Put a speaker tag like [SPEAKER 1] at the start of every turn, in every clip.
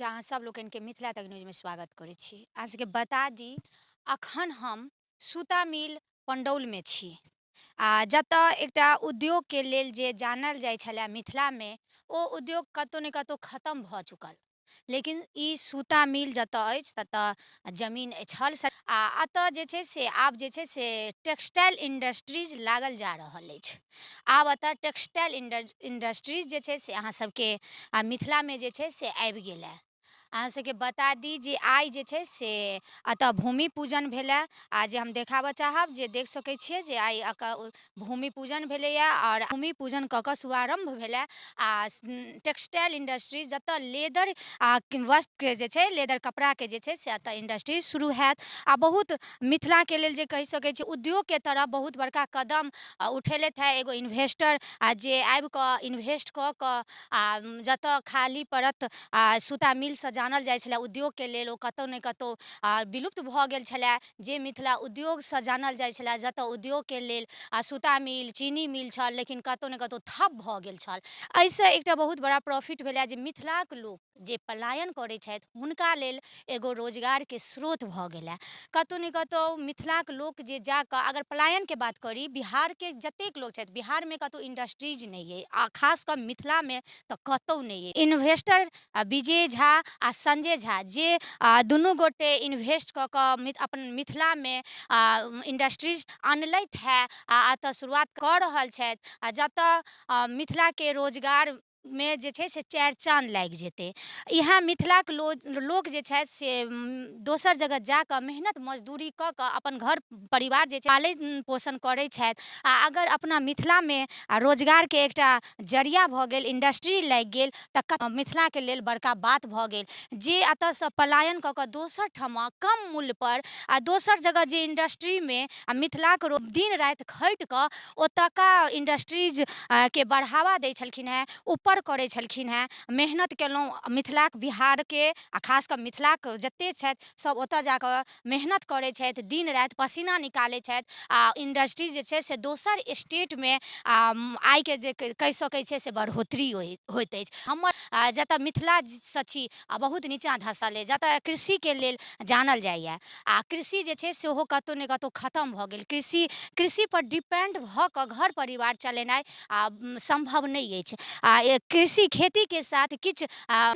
[SPEAKER 1] अहाँ सब लोकनि के मिथिला तक न्यूज़ में स्वागत करै छी। अहाँ सबके बता दी, अखन हम सूता मिल पंडौल में छी। जतऽ एकटा उद्योग के लेल जे जानल जाइ छलै मिथिला में, ओ उद्योग कतौ ने कतौ खत्म भऽ चुकल। लेकिन ई सूता मिल जतऽ अछि ततऽ जमीन छल एतऽ जे छै से आब जे छै से टेक्सटाइल इंडस्ट्रीज लागल जा रहल अछि। आब एतऽ टेक्सटाइल इंडस्ट्रीज जे छै से अहाँ सबके मिथिला में जे छै से आबि गेल है। अहाँ सबके बता दी जे आइ जे छै से एतऽ भूमि पूजन भेलै। जे हम देखाबऽ चाहब, जे देख सकै छियै जे आइ भूमि पूजन भेलैए और भूमि पूजन कऽ कऽ शुभारम्भ भेलै। टेक्सटाइल इंडस्ट्रीज जतऽ लेदर वस्त्रके जे छै, लेदर कपड़ाके जे छै से एतऽ इंडस्ट्री शुरू हैत। बहुत मिथिलाके लेल जे कहि सकै छी उद्योगके तरफ बहुत बड़का कदम उठेलथि है एगो इन्वेस्टर, जे आबि कऽ इन्वेस्ट कऽ कऽ जतऽ खाली पड़त सूता मिलसँ जानल जाइ छलै उद्योगके लेल, ओ कतौ ने कतौ विलुप्त भऽ गेल छलै। जे मिथिला उद्योगसँ जानल जाइ छलै, जतऽ उद्योगके लेल सूता मिल, चीनी मिल छल, लेकिन कतौ ने कतौ ठप भऽ गेल छल। एहिसँ एकटा बहुत बड़ा प्रॉफिट भेलै जे मिथिलाक लोक जे पलायन करै छथि हुनका लेल एगो रोजगारके स्रोत भऽ गेलै। कतौ ने कतौ मिथिलाक लोक जे जाकऽ, अगर पलायनके बात करी, बिहारके जतेक लोक छथि, बिहारमे कतौ इंडस्ट्रीज नहीं अइ, खास कऽ मिथिलामे तऽ कतौ नहीं अइ। इन्वेस्टर विजय झा आ संजय झा जे दुनू गोटे इन्वेस्ट कऽ कऽ अपन मिथिलामे इंडस्ट्रीज अनलथि है एतऽ शुरुआत कऽ रहल छथि, जतऽ मिथिलाके रोजगार में जे छै से चारि चाँद लागि जेतै। इएह मिथिलाक लोक जे छथि से दोसर जगह जाकऽ मेहनत मजदूरी कऽ कऽ अपन घर परिवार जे पालन पोषण करै छथि। अगर अपना मिथिलामे रोजगारके एकटा जरिया भऽ गेल, इंडस्ट्री लागि गेल, तऽ मिथिलाके लेल बड़का बात भऽ गेल। जे एतऽसँ पलायन कऽ कऽ दोसर ठमा कम मूल्यपर दोसर जगह जे इंडस्ट्रीमे मिथिलाक दिन राति खटि कऽ ओतुका इंडस्ट्रीज के बढ़ावा दै छलखिन हेँ, ऊपर करै छलखिन हेँ, मेहनत केलहुँ। मिथिलाक बिहारके खास कऽ मिथिलाक जतेक छथि सब ओतऽ जाकऽ मेहनत करै छथि, दिन राति पसीना निकालै छथि। इंडस्ट्री जे छै से दोसर स्टेटमे आइके जे कहि सकै छै से बढ़ोतरी होइत अछि। हमर जतऽ मिथिलासँ छी बहुत नीचाँ धसल अइ, जतऽ कृषिके लेल जानल जाइए। कृषि जे छै सेहो कतौ ने कतौ खत्म भऽ गेल। कृषिपर डिपेंड भऽ कऽ घर परिवार चलेनाइ सम्भव नहि अछि। कृषि खेतीके साथ किछु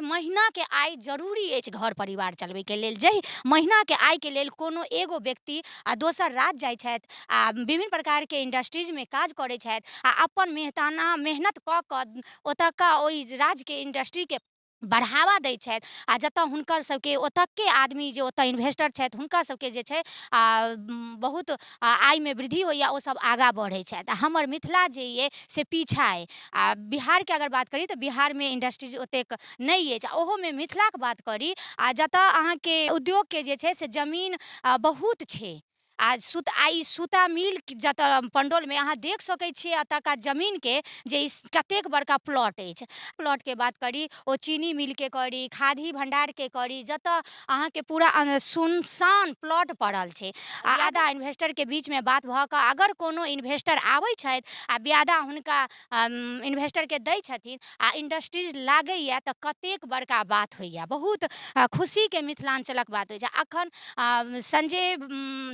[SPEAKER 1] महीनाके आय जरूरी अछि घर परिवार चलबैके लेल। जाहि महीनाके आयके लेल कोनो एगो व्यक्ति दोसर राज्य जाइ छथि, विभिन्न प्रकारके इंडस्ट्रीजमे काज करै छथि, अपन मेहनत कऽ कऽ ओतुका ओहि राज्यके इंडस्ट्रीके बढ़ावा दै छथि। जतऽ हुनकर सबके ओतऽके आदमी जे ओतऽ इन्वेस्टर छथि हुनका सबके जे छै बहुत आयमे वृद्धि होइए, ओसब आगाँ बढ़ै छथि। हमर मिथिला जे अइ से पीछा अइ। बिहारके अगर बात करी तऽ बिहारमे इंडस्ट्रीज ओतेक नहि अछि। ओहोमे मिथिलाके बात करी जतऽ अहाँके उद्योगके जे छै से जमीन बहुत छै। ई सूता मिल जतऽ पंडौलमे अहाँ देख सकै छियै एतुका जमीनके जे कतेक बड़का प्लॉट अछि। प्लॉटके बात करी, ओ चीनी मिलके करी, खादी भंडारके करी, जतऽ अहाँके पूरा सुनसान प्लॉट पड़ल छै। आधा इन्वेस्टरके बीचमे बात भऽ कऽ अगर कोनो इन्वेस्टर आबै छथि ब्यादा हुनका इन्वेस्टरके दै छथिन इंडस्ट्रीज लागैए, तऽ कतेक बड़का बात होइए। बहुत खुशीके मिथिलाञ्चलक बात होइ छै। एखन संजय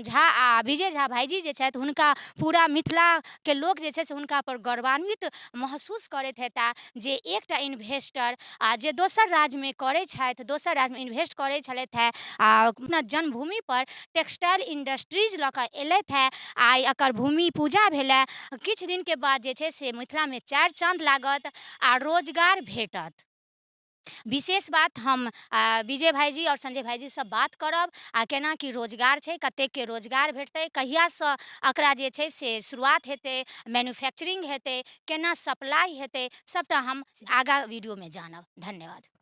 [SPEAKER 1] झा आ विजय झा भाइजी जे छथि हुनका पूरा मिथिलाके लोक जे छै से हुनकापर गौरवान्वित महसूस करैत हेताह जे एकटा इन्वेस्टर जे दोसर राज्यमे करै छथि, दोसर राज्यमे इन्वेस्ट करै छलथि हेँ, अपना जन्मभूमिपर टेक्सटाइल इंडस्ट्रीज लऽ कऽ अएलथि हेँ। आइ एकर भूमि पूजा भेलै। किछु दिनके बाद जे छै से मिथिलामे चारि चाँद लागत आ रोजगार भेटत। विशेष बात हम विजय भाइजी और संजय भाइजीसँ बात करब केना कि रोजगार छै, कतेकके रोजगार भेटतै, कहियासँ एकरा जे छै से शुरुआत हेतै, मैन्युफैक्चरिंग हेतै, केना सप्लाई हेतै, सबटा हम आगाँ वीडियोमे जानब। धन्यवाद।